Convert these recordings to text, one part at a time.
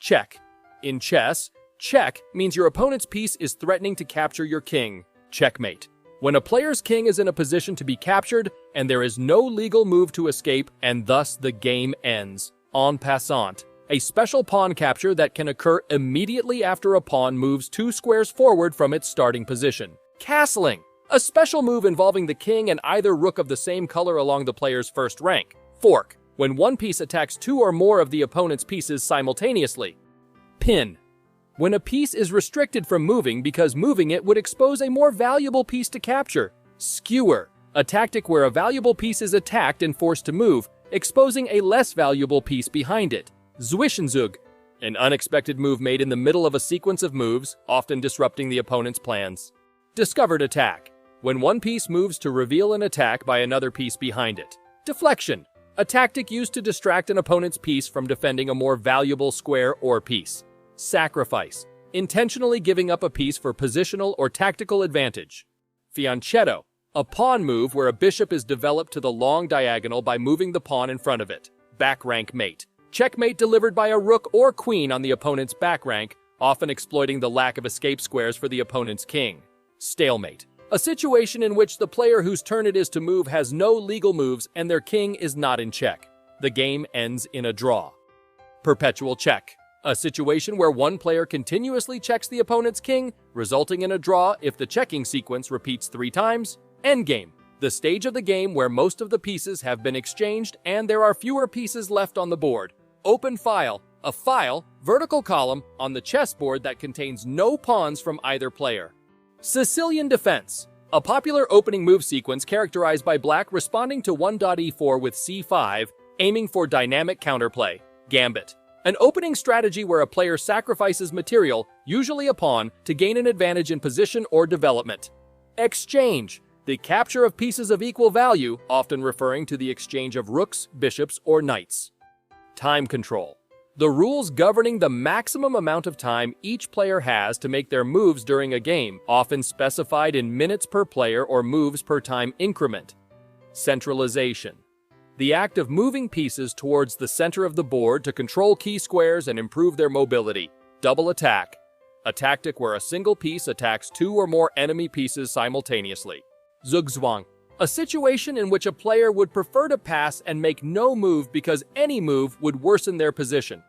Check. In chess, check means your opponent's piece is threatening to capture your king. Checkmate. When a player's king is in a position to be captured and there is no legal move to escape and thus the game ends. En passant. A special pawn capture that can occur immediately after a pawn moves 2 squares forward from its starting position. Castling. A special move involving the king and either rook of the same color along the player's first rank. Fork. When one piece attacks 2 or more of the opponent's pieces simultaneously. Pin. When a piece is restricted from moving because moving it would expose a more valuable piece to capture. Skewer. A tactic where a valuable piece is attacked and forced to move, exposing a less valuable piece behind it. Zwischenzug. An unexpected move made in the middle of a sequence of moves, often disrupting the opponent's plans. Discovered attack. When one piece moves to reveal an attack by another piece behind it. Deflection. A tactic used to distract an opponent's piece from defending a more valuable square or piece. Sacrifice. Intentionally giving up a piece for positional or tactical advantage. Fianchetto. A pawn move where a bishop is developed to the long diagonal by moving the pawn in front of it. Back rank mate. Checkmate delivered by a rook or queen on the opponent's back rank, often exploiting the lack of escape squares for the opponent's king. Stalemate. A situation in which the player whose turn it is to move has no legal moves and their king is not in check. The game ends in a draw. Perpetual check. A situation where one player continuously checks the opponent's king, resulting in a draw if the checking sequence repeats 3 times. Endgame. The stage of the game where most of the pieces have been exchanged and there are fewer pieces left on the board. Open file. A file, vertical column, on the chessboard that contains no pawns from either player. Sicilian defense. A popular opening move sequence characterized by black responding to 1.e4 with c5, aiming for dynamic counterplay. Gambit. An opening strategy where a player sacrifices material, usually a pawn, to gain an advantage in position or development. Exchange. The capture of pieces of equal value, often referring to the exchange of rooks, bishops, or knights. Time control. The rules governing the maximum amount of time each player has to make their moves during a game, often specified in minutes per player or moves per time increment. Centralization. The act of moving pieces towards the center of the board to control key squares and improve their mobility. Double attack. A tactic where a single piece attacks 2 or more enemy pieces simultaneously. Zugzwang. A situation in which a player would prefer to pass and make no move because any move would worsen their position.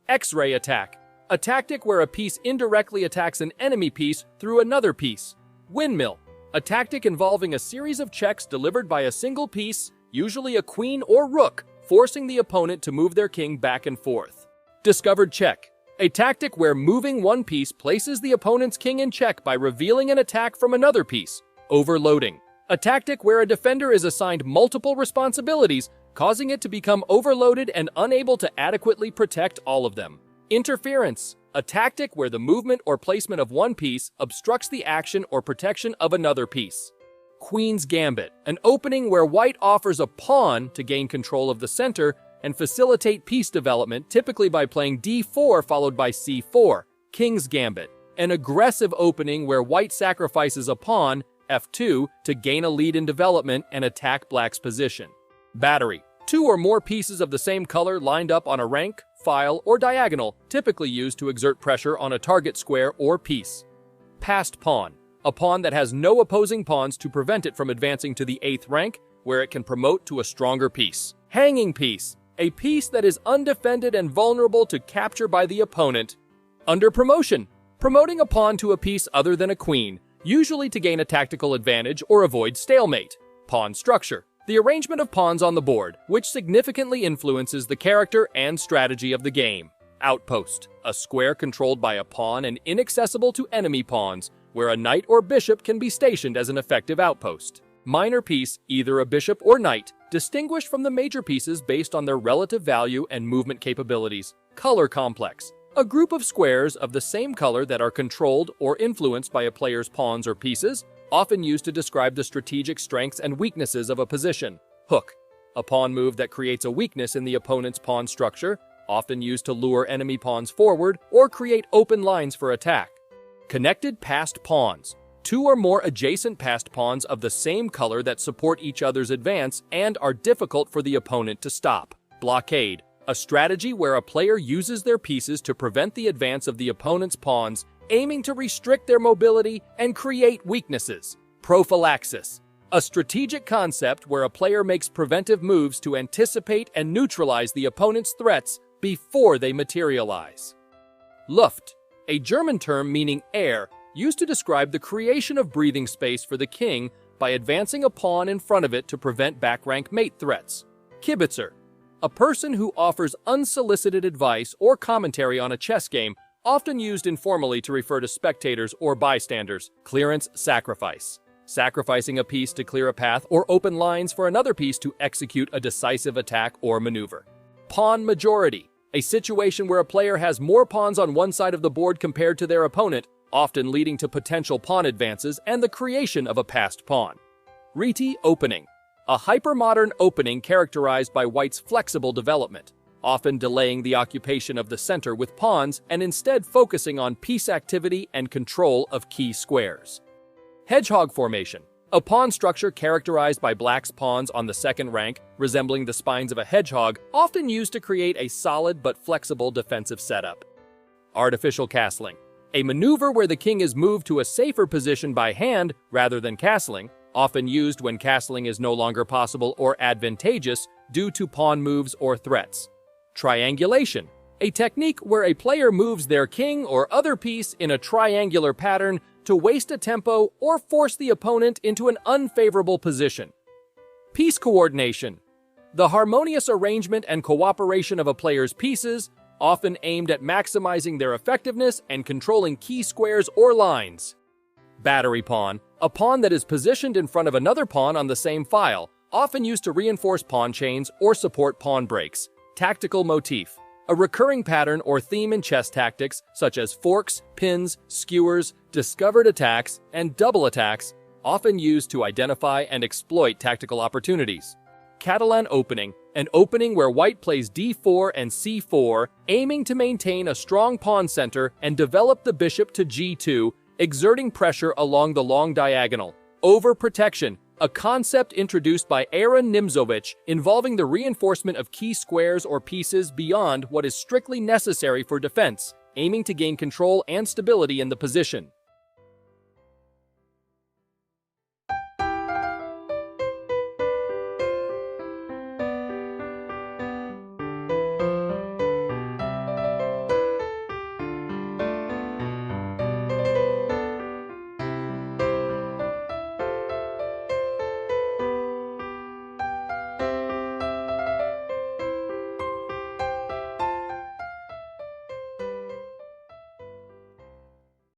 X-ray attack. A tactic where a piece indirectly attacks an enemy piece through another piece. Windmill. A tactic involving a series of checks delivered by a single piece, usually a queen or rook, forcing the opponent to move their king back and forth. Discovered check. A tactic where moving one piece places the opponent's king in check by revealing an attack from another piece. Overloading. A tactic where a defender is assigned multiple responsibilities, causing it to become overloaded and unable to adequately protect all of them. Interference. A tactic where the movement or placement of one piece obstructs the action or protection of another piece. Queen's Gambit. An opening where white offers a pawn to gain control of the center and facilitate piece development, typically by playing d4 followed by c4. King's Gambit. An aggressive opening where white sacrifices a pawn, f2, to gain a lead in development and attack black's position. Battery. 2 or more pieces of the same color lined up on a rank, file, or diagonal, typically used to exert pressure on a target square or piece. Passed pawn. A pawn that has no opposing pawns to prevent it from advancing to the 8th rank, where it can promote to a stronger piece. Hanging piece. A piece that is undefended and vulnerable to capture by the opponent. Under promotion. Promoting a pawn to a piece other than a queen, usually to gain a tactical advantage or avoid stalemate. Pawn structure. The arrangement of pawns on the board, which significantly influences the character and strategy of the game. Outpost. A square controlled by a pawn and inaccessible to enemy pawns, where a knight or bishop can be stationed as an effective outpost. Minor piece, either a bishop or knight, distinguished from the major pieces based on their relative value and movement capabilities. Color complex. A group of squares of the same color that are controlled or influenced by a player's pawns or pieces, often used to describe the strategic strengths and weaknesses of a position. Hook. A pawn move that creates a weakness in the opponent's pawn structure, often used to lure enemy pawns forward or create open lines for attack. Connected passed pawns. 2 or more adjacent passed pawns of the same color that support each other's advance and are difficult for the opponent to stop. Blockade. a strategy where a player uses their pieces to prevent the advance of the opponent's pawns, aiming to restrict their mobility and create weaknesses. Prophylaxis, a strategic concept where a player makes preventive moves to anticipate and neutralize the opponent's threats before they materialize. Luft, a German term meaning air, used to describe the creation of breathing space for the king by advancing a pawn in front of it to prevent back-rank mate threats. Kibitzer, a person who offers unsolicited advice or commentary on a chess game, often used informally to refer to spectators or bystanders. Clearance sacrifice, sacrificing a piece to clear a path or open lines for another piece to execute a decisive attack or maneuver. Pawn majority, a situation where a player has more pawns on one side of the board compared to their opponent, often leading to potential pawn advances and the creation of a passed pawn. Reti opening, a hypermodern opening characterized by white's flexible development, often delaying the occupation of the center with pawns and instead focusing on piece activity and control of key squares. Hedgehog formation, a pawn structure characterized by black's pawns on the second rank, resembling the spines of a hedgehog, often used to create a solid but flexible defensive setup. Artificial castling, a maneuver where the king is moved to a safer position by hand rather than castling, often used when castling is no longer possible or advantageous due to pawn moves or threats. Triangulation, a technique where a player moves their king or other piece in a triangular pattern to waste a tempo or force the opponent into an unfavorable position. Piece coordination, the harmonious arrangement and cooperation of a player's pieces, often aimed at maximizing their effectiveness and controlling key squares or lines. Battery pawn, a pawn that is positioned in front of another pawn on the same file, often used to reinforce pawn chains or support pawn breaks. Tactical motif, a recurring pattern or theme in chess tactics such as forks, pins, skewers, discovered attacks, and double attacks, often used to identify and exploit tactical opportunities. Catalan opening, an opening where white plays d4 and c4, aiming to maintain a strong pawn center and develop the bishop to g2, exerting pressure along the long diagonal. Overprotection, a concept introduced by Aaron Nimzowitsch involving the reinforcement of key squares or pieces beyond what is strictly necessary for defense, aiming to gain control and stability in the position.